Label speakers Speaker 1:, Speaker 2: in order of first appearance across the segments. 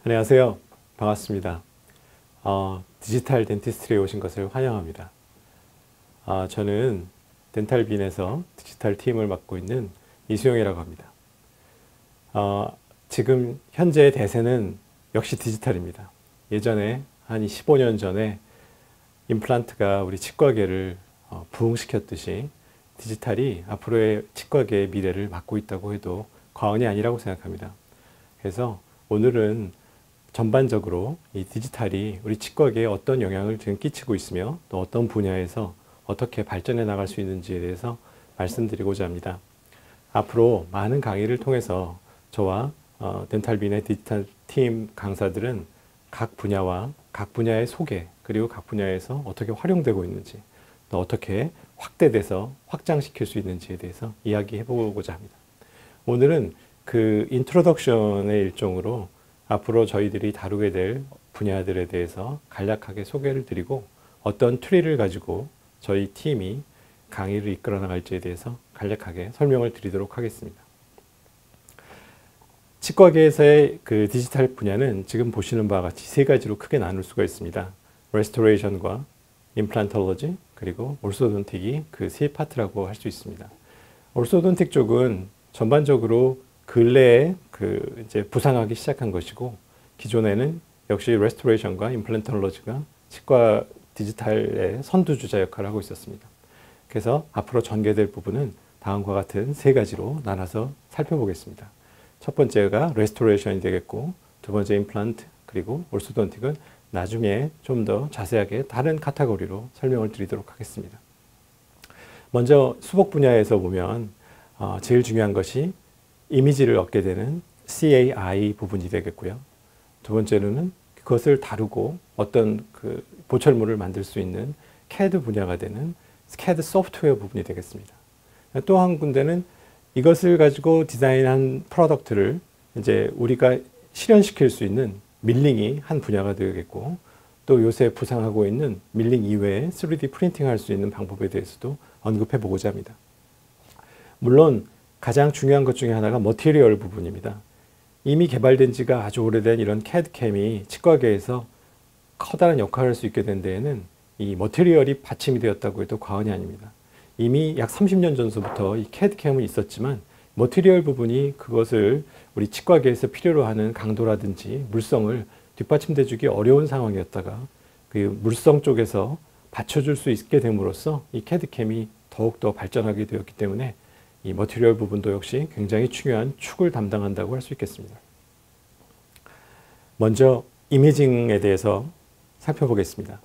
Speaker 1: 안녕하세요. 반갑습니다. 디지털 덴티스트리에 오신 것을 환영합니다. 저는 덴탈빈에서 디지털 팀을 맡고 있는 이수영이라고 합니다. 지금 현재 대세는 역시 디지털입니다. 예전에 한 15년 전에 임플란트가 우리 치과계를 부흥시켰듯이 디지털이 앞으로의 치과계의 미래를 맡고 있다고 해도 과언이 아니라고 생각합니다. 그래서 오늘은 전반적으로 이 디지털이 우리 치과계에 어떤 영향을 지금 끼치고 있으며 또 어떤 분야에서 어떻게 발전해 나갈 수 있는지에 대해서 말씀드리고자 합니다. 앞으로 많은 강의를 통해서 저와 덴탈빈의 디지털 팀 강사들은 각 분야와 각 분야의 소개 그리고 각 분야에서 어떻게 활용되고 있는지 또 어떻게 확대돼서 확장시킬 수 있는지에 대해서 이야기해 보고자 합니다. 오늘은 그 인트로덕션의 일종으로 앞으로 저희들이 다루게 될 분야들에 대해서 간략하게 소개를 드리고 어떤 트리를 가지고 저희 팀이 강의를 이끌어 나갈지에 대해서 간략하게 설명을 드리도록 하겠습니다. 치과계에서의 그 디지털 분야는 지금 보시는 바와 같이 세 가지로 크게 나눌 수가 있습니다. 레스토레이션과 임플란톨로지 그리고 orthodontic이 그 세 파트라고 할 수 있습니다. orthodontic 쪽은 전반적으로 근래에 이제 부상하기 시작한 것이고 기존에는 역시 레스토레이션과 임플란톨로지가 치과 디지털의 선두주자 역할을 하고 있었습니다. 그래서 앞으로 전개될 부분은 다음과 같은 세 가지로 나눠서 살펴보겠습니다. 첫 번째가 레스토레이션이 되겠고 두 번째 임플란트 그리고 orthodontic은 나중에 좀 더 자세하게 다른 카테고리로 설명을 드리도록 하겠습니다. 먼저 수복 분야에서 보면 제일 중요한 것이 이미지를 얻게 되는 CAI 부분이 되겠고요. 두 번째로는 그것을 다루고 어떤 그 보철물을 만들 수 있는 CAD 분야가 되는 CAD 소프트웨어 부분이 되겠습니다. 또 한 군데는 이것을 가지고 디자인한 프로덕트를 이제 우리가 실현시킬 수 있는 밀링이 한 분야가 되겠고 또 요새 부상하고 있는 밀링 이외에 3D 프린팅 할 수 있는 방법에 대해서도 언급해 보고자 합니다. 물론 가장 중요한 것 중에 하나가 머티리얼 부분입니다. 이미 개발된 지가 아주 오래된 이런 CAD/CAM이 치과계에서 커다란 역할을 할 수 있게 된 데에는 이 머티리얼이 받침이 되었다고 해도 과언이 아닙니다. 이미 약 30년 전부터 이 CAD/CAM은 있었지만 머티리얼 부분이 그것을 우리 치과계에서 필요로 하는 강도라든지 물성을 뒷받침돼 주기 어려운 상황이었다가 그 물성 쪽에서 받쳐줄 수 있게 됨으로써 이 CAD/CAM이 더욱더 발전하게 되었기 때문에 이 머티리얼 부분도 역시 굉장히 중요한 축을 담당한다고 할 수 있겠습니다. 먼저 이미징에 대해서 살펴보겠습니다.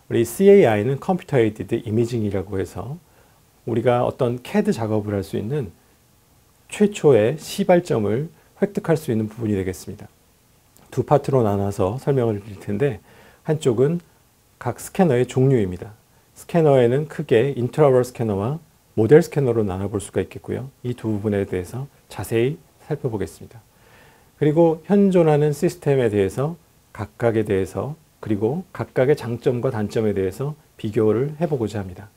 Speaker 1: 우리 CAI는 컴퓨터 에이디드 이미징이라고 해서 우리가 어떤 CAD 작업을 할 수 있는 최초의 시발점을 획득할 수 있는 부분이 되겠습니다. 두 파트로 나눠서 설명을 드릴 텐데 한쪽은 각 스캐너의 종류입니다. 스캐너에는 크게 인트라오럴 스캐너와 모델 스캐너로 나눠볼 수가 있겠고요. 이 두 부분에 대해서 자세히 살펴보겠습니다. 그리고 현존하는 시스템에 대해서 각각에 대해서 그리고 각각의 장점과 단점에 대해서 비교를 해보고자 합니다.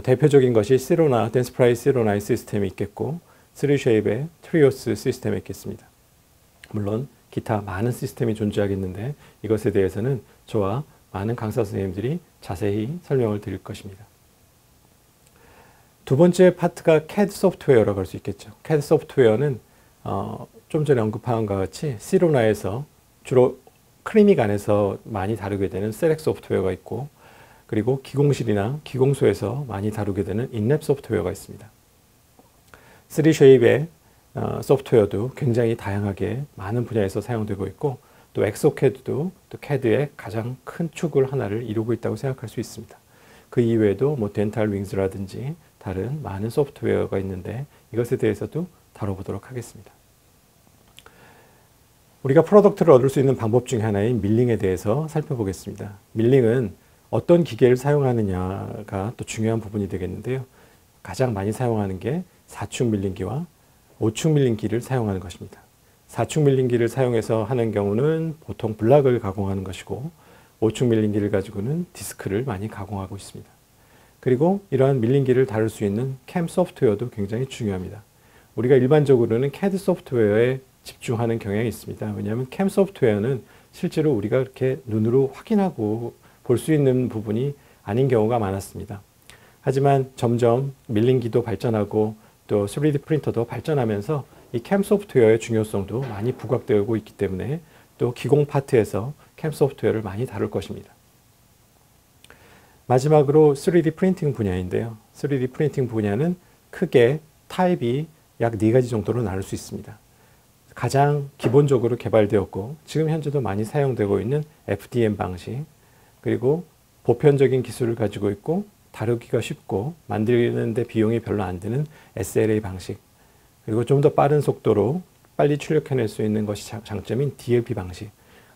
Speaker 1: 대표적인 것이 시로나, 댄스프라이 시로나의 시스템이 있겠고 3쉐입의 트리오스 시스템이 있겠습니다. 물론 기타 많은 시스템이 존재하겠는데 이것에 대해서는 저와 많은 강사 선생님들이 자세히 설명을 드릴 것입니다. 두 번째 파트가 CAD 소프트웨어라고 할 수 있겠죠. CAD 소프트웨어는 좀 전에 언급한 것과 같이 시로나에서 주로 클리닉 안에서 많이 다루게 되는 셀렉 소프트웨어가 있고 그리고 기공실이나 기공소에서 많이 다루게 되는 인랩 소프트웨어가 있습니다. 3쉐입의 소프트웨어도 굉장히 다양하게 많은 분야에서 사용되고 있고 또 엑소캐드도 또 CAD의 가장 큰 축을 하나를 이루고 있다고 생각할 수 있습니다. 그 이외에도 덴탈 윙즈라든지 다른 많은 소프트웨어가 있는데 이것에 대해서도 다뤄보도록 하겠습니다. 우리가 프로덕트를 얻을 수 있는 방법 중에 하나인 밀링에 대해서 살펴보겠습니다. 밀링은 어떤 기계를 사용하느냐가 또 중요한 부분이 되겠는데요. 가장 많이 사용하는 게 4축 밀링기와 5축 밀링기를 사용하는 것입니다. 4축 밀링기를 사용해서 하는 경우는 보통 블락을 가공하는 것이고 5축 밀링기를 가지고는 디스크를 많이 가공하고 있습니다. 그리고 이러한 밀링기를 다룰 수 있는 캠 소프트웨어도 굉장히 중요합니다. 우리가 일반적으로는 CAD 소프트웨어에 집중하는 경향이 있습니다. 왜냐하면 캠 소프트웨어는 실제로 우리가 이렇게 눈으로 확인하고 볼 수 있는 부분이 아닌 경우가 많았습니다. 하지만 점점 밀링기도 발전하고 또 3D 프린터도 발전하면서 이 캠 소프트웨어의 중요성도 많이 부각되고 있기 때문에 또 기공 파트에서 캠 소프트웨어를 많이 다룰 것입니다. 마지막으로 3D 프린팅 분야인데요. 3D 프린팅 분야는 크게 타입이 약 4가지 정도로 나눌 수 있습니다. 가장 기본적으로 개발되었고 지금 현재도 많이 사용되고 있는 FDM 방식, 그리고 보편적인 기술을 가지고 있고 다루기가 쉽고 만드는데 비용이 별로 안 드는 SLA 방식, 그리고 좀 더 빠른 속도로 빨리 출력해낼 수 있는 것이 장점인 DLP 방식,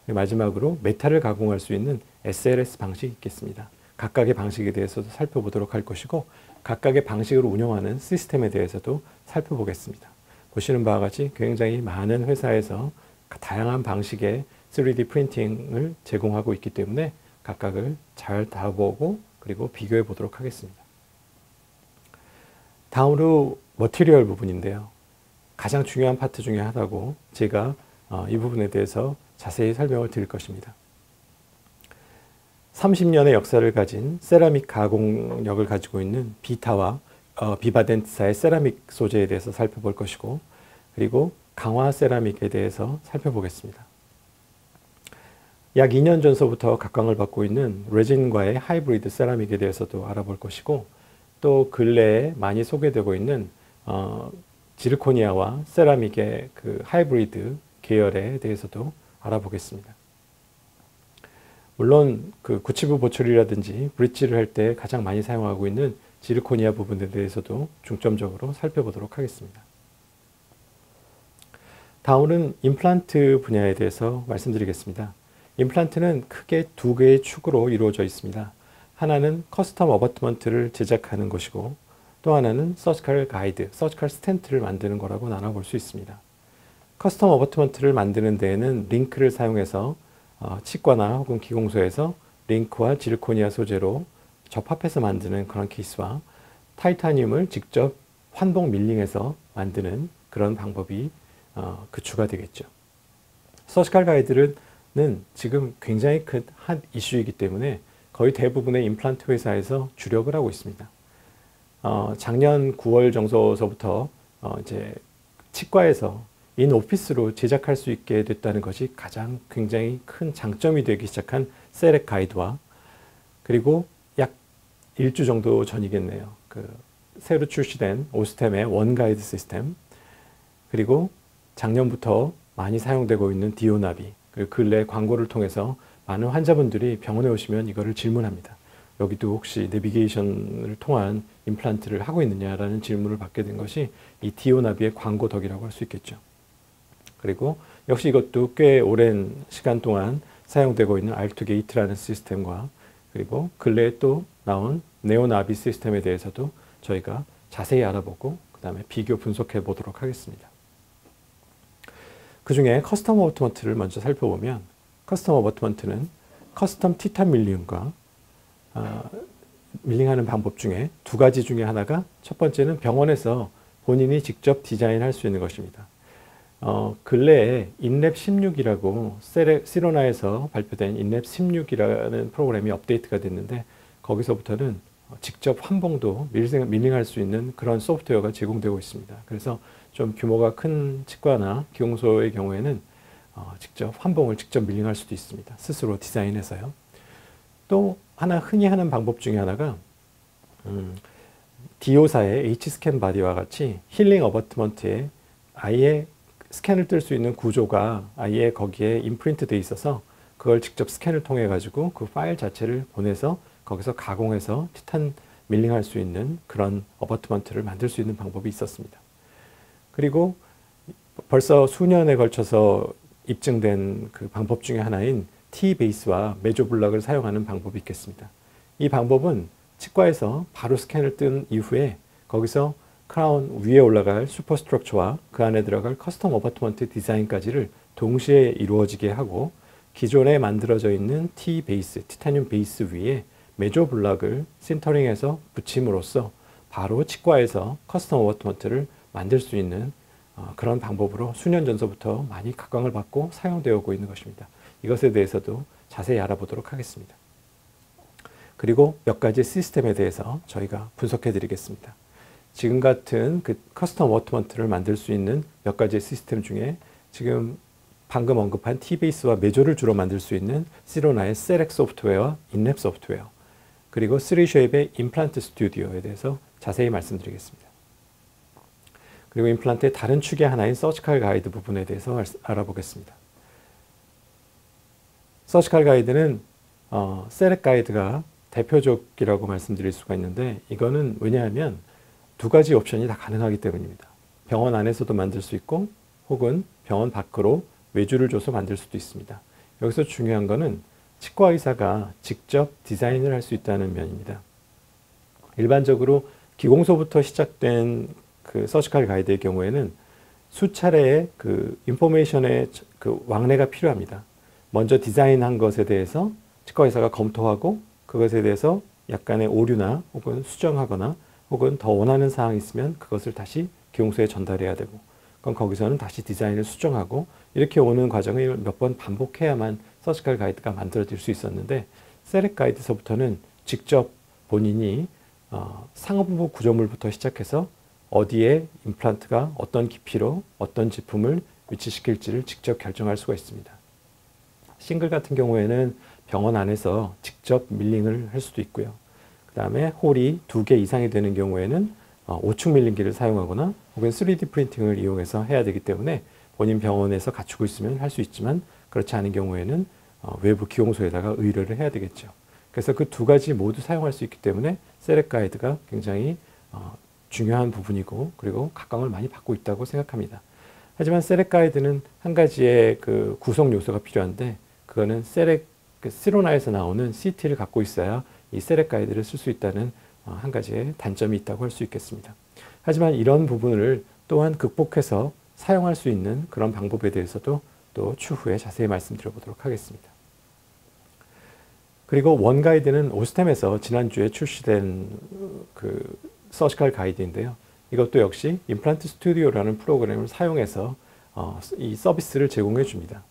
Speaker 1: 그리고 마지막으로 메탈을 가공할 수 있는 SLS 방식이 있겠습니다. 각각의 방식에 대해서도 살펴보도록 할 것이고 각각의 방식을 운영하는 시스템에 대해서도 살펴보겠습니다. 보시는 바와 같이 굉장히 많은 회사에서 다양한 방식의 3D 프린팅을 제공하고 있기 때문에 각각을 잘 다뤄보고 그리고 비교해 보도록 하겠습니다. 다음으로 머티리얼 부분인데요. 가장 중요한 파트 중에 하나고 제가 이 부분에 대해서 자세히 설명을 드릴 것입니다. 30년의 역사를 가진 세라믹 가공력을 가지고 있는 비타와 비바덴트사의 세라믹 소재에 대해서 살펴볼 것이고 그리고 강화 세라믹에 대해서 살펴보겠습니다. 약 2년 전서부터 각광을 받고 있는 레진과의 하이브리드 세라믹에 대해서도 알아볼 것이고 또 근래에 많이 소개되고 있는 지르코니아와 세라믹의 그 하이브리드 계열에 대해서도 알아보겠습니다. 물론 그 구치부 보철이라든지 브릿지를 할 때 가장 많이 사용하고 있는 지르코니아 부분에 대해서도 중점적으로 살펴보도록 하겠습니다. 다음은 임플란트 분야에 대해서 말씀드리겠습니다. 임플란트는 크게 2개의 축으로 이루어져 있습니다. 하나는 커스텀 어버트먼트를 제작하는 것이고 또 하나는 서지컬 가이드, 서지컬 스텐트를 만드는 거라고 나눠볼 수 있습니다. 커스텀 어버트먼트를 만드는 데에는 링크를 사용해서 치과나 혹은 기공소에서 링크와 지르코니아 소재로 접합해서 만드는 그런 케이스와 타이타늄을 직접 환봉 밀링해서 만드는 그런 방법이 그 주가 되겠죠. 서지컬 가이드는 지금 굉장히 큰 핫 이슈이기 때문에 거의 대부분의 임플란트 회사에서 주력을 하고 있습니다. 작년 9월 정도서부터 이제 치과에서 인오피스로 제작할 수 있게 됐다는 것이 가장 굉장히 큰 장점이 되기 시작한 세렉 가이드와 그리고 약 1주 정도 전이겠네요. 그 새로 출시된 오스템의 원 가이드 시스템, 그리고 작년부터 많이 사용되고 있는 디오나비, 그리고 근래 광고를 통해서 많은 환자분들이 병원에 오시면 이거를 질문합니다. 여기도 혹시 내비게이션을 통한 임플란트를 하고 있느냐라는 질문을 받게 된 것이 이 디오나비의 광고 덕이라고 할 수 있겠죠. 그리고 역시 이것도 꽤 오랜 시간 동안 사용되고 있는 R2 게이트라는 시스템과 그리고 근래에 또 나온 네오나비 시스템에 대해서도 저희가 자세히 알아보고 그 다음에 비교 분석해 보도록 하겠습니다. 그 중에 커스텀 어버트먼트를 먼저 살펴보면 커스텀 어버트먼트는 커스텀 티탄 밀링과 밀링하는 방법 중에 2가지 중에 하나가 첫 번째는 병원에서 본인이 직접 디자인할 수 있는 것입니다. 근래에 인랩 16이라고 시로나에서 발표된 인랩 16이라는 프로그램이 업데이트가 됐는데 거기서부터는 직접 환봉도 밀링할 수 있는 그런 소프트웨어가 제공되고 있습니다. 그래서 좀 규모가 큰 치과나 기공소의 경우에는 직접 환봉을 직접 밀링할 수도 있습니다. 스스로 디자인해서요. 또 하나 흔히 하는 방법 중에 하나가 디오사의 H스캔 바디와 같이 힐링 어버트먼트에 아예 스캔을 뜰 수 있는 구조가 아예 거기에 임프린트 돼 있어서 그걸 직접 스캔을 통해 가지고 그 파일 자체를 보내서 거기서 가공해서 티탄 밀링할 수 있는 그런 어버트먼트를 만들 수 있는 방법이 있었습니다. 그리고 벌써 수년에 걸쳐서 입증된 그 방법 중에 하나인 T-베이스와 메조블락을 사용하는 방법이 있겠습니다. 이 방법은 치과에서 바로 스캔을 뜬 이후에 거기서 크라운 위에 올라갈 슈퍼스트럭처와 그 안에 들어갈 커스텀 어버트먼트 디자인까지를 동시에 이루어지게 하고 기존에 만들어져 있는 T-베이스, 티타늄 베이스 위에 메조블락을 신터링해서 붙임으로써 바로 치과에서 커스텀 어버트먼트를 만들 수 있는 그런 방법으로 수년 전서부터 많이 각광을 받고 사용되어 오고 있는 것입니다. 이것에 대해서도 자세히 알아보도록 하겠습니다. 그리고 몇 가지 시스템에 대해서 저희가 분석해 드리겠습니다. 지금 같은 그 커스텀 워터먼트를 만들 수 있는 몇 가지 시스템 중에 지금 방금 언급한 T-베이스와 메조를 주로 만들 수 있는 시로나의 셀렉 소프트웨어와 인랩 소프트웨어, 그리고 3쉐입의 임플란트 스튜디오에 대해서 자세히 말씀드리겠습니다. 그리고 임플란트의 다른 축의 하나인 서지컬 가이드 부분에 대해서 알아보겠습니다. 서지컬 가이드는 셀렉 가이드가 대표적이라고 말씀드릴 수가 있는데, 이거는 왜냐하면 두 가지 옵션이 다 가능하기 때문입니다. 병원 안에서도 만들 수 있고 혹은 병원 밖으로 외주를 줘서 만들 수도 있습니다. 여기서 중요한 거는 치과 의사가 직접 디자인을 할 수 있다는 면입니다. 일반적으로 기공소부터 시작된 그 서지컬 가이드의 경우에는 수차례의 그 인포메이션의 그 왕래가 필요합니다. 먼저 디자인한 것에 대해서 치과 의사가 검토하고 그것에 대해서 약간의 오류나 혹은 수정하거나 혹은 더 원하는 사항이 있으면 그것을 다시 기공소에 전달해야 되고, 그럼 거기서는 다시 디자인을 수정하고, 이렇게 오는 과정을 몇 번 반복해야만 서지컬 가이드가 만들어질 수 있었는데, 셀렉 가이드서부터는 직접 본인이 상부부 구조물부터 시작해서 어디에 임플란트가 어떤 깊이로 어떤 제품을 위치시킬지를 직접 결정할 수가 있습니다. 싱글 같은 경우에는 병원 안에서 직접 밀링을 할 수도 있고요. 그 다음에 홀이 2개 이상이 되는 경우에는 5축 밀링기를 사용하거나 혹은 3D 프린팅을 이용해서 해야 되기 때문에 본인 병원에서 갖추고 있으면 할 수 있지만, 그렇지 않은 경우에는 외부 기공소에다가 의뢰를 해야 되겠죠. 그래서 그 두 가지 모두 사용할 수 있기 때문에 셀렉 가이드가 굉장히 중요한 부분이고, 그리고 각광을 많이 받고 있다고 생각합니다. 하지만 셀렉 가이드는 한 가지의 그 구성 요소가 필요한데, 그거는 시로나에서 나오는 CT를 갖고 있어야 이 셀렉 가이드를 쓸 수 있다는 한 가지의 단점이 있다고 할 수 있겠습니다. 하지만 이런 부분을 또한 극복해서 사용할 수 있는 그런 방법에 대해서도 또 추후에 자세히 말씀드려 보도록 하겠습니다. 그리고 원 가이드는 오스템에서 지난주에 출시된 그 서지컬 가이드인데요. 이것도 역시 임플란트 스튜디오라는 프로그램을 사용해서 이 서비스를 제공해 줍니다.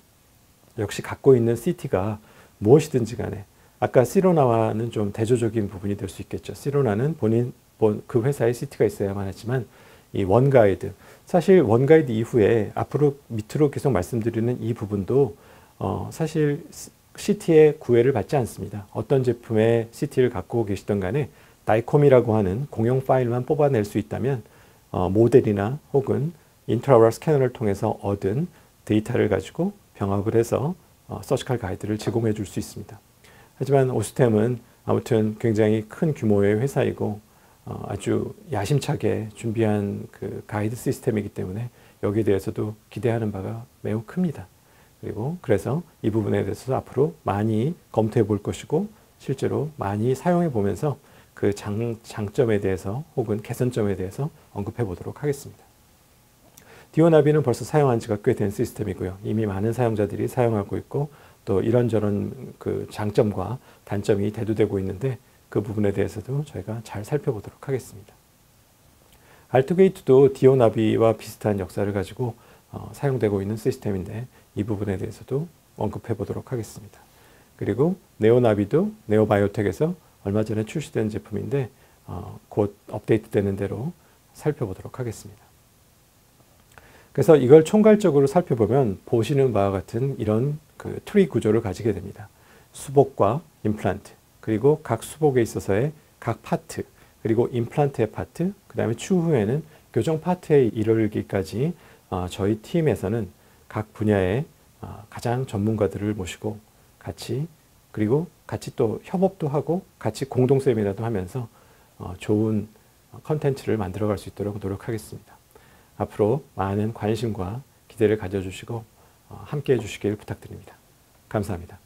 Speaker 1: 역시 갖고 있는 CT가 무엇이든지 간에, 아까 시로나와는 좀 대조적인 부분이 될 수 있겠죠. 시로나는 그 회사의 CT가 있어야만 하지만, 이 원가이드, 사실 원가이드 이후에 앞으로 밑으로 계속 말씀드리는 이 부분도 사실 CT의 구애를 받지 않습니다. 어떤 제품의 CT를 갖고 계시던 간에 다이콤이라고 하는 공용 파일만 뽑아낼 수 있다면 모델이나 혹은 인트라오럴 스캐너를 통해서 얻은 데이터를 가지고 병합을 해서 서지컬 가이드를 제공해 줄 수 있습니다. 하지만 오스템은 아무튼 굉장히 큰 규모의 회사이고 아주 야심차게 준비한 그 가이드 시스템이기 때문에 여기에 대해서도 기대하는 바가 매우 큽니다. 그리고 그래서 이 부분에 대해서 앞으로 많이 검토해 볼 것이고, 실제로 많이 사용해 보면서 그 장점에 대해서 혹은 개선점에 대해서 언급해 보도록 하겠습니다. 디오나비는 벌써 사용한 지가 꽤 된 시스템이고요. 이미 많은 사용자들이 사용하고 있고, 또 이런저런 그 장점과 단점이 대두되고 있는데, 그 부분에 대해서도 저희가 잘 살펴보도록 하겠습니다. 알트게이트도 디오나비와 비슷한 역사를 가지고 사용되고 있는 시스템인데, 이 부분에 대해서도 언급해 보도록 하겠습니다. 그리고 네오나비도 네오바이오텍에서 얼마 전에 출시된 제품인데 곧 업데이트 되는 대로 살펴보도록 하겠습니다. 그래서 이걸 총괄적으로 살펴보면 보시는 바와 같은 이런 그 트리 구조를 가지게 됩니다. 수복과 임플란트, 그리고 각 수복에 있어서의 각 파트, 그리고 임플란트의 파트, 그 다음에 추후에는 교정 파트에 이르기까지 저희 팀에서는 각 분야의 가장 전문가들을 모시고 그리고 같이 또 협업도 하고 같이 공동 세미나도 하면서 좋은 컨텐츠를 만들어갈 수 있도록 노력하겠습니다. 앞으로 많은 관심과 기대를 가져주시고 함께해 주시길 부탁드립니다. 감사합니다.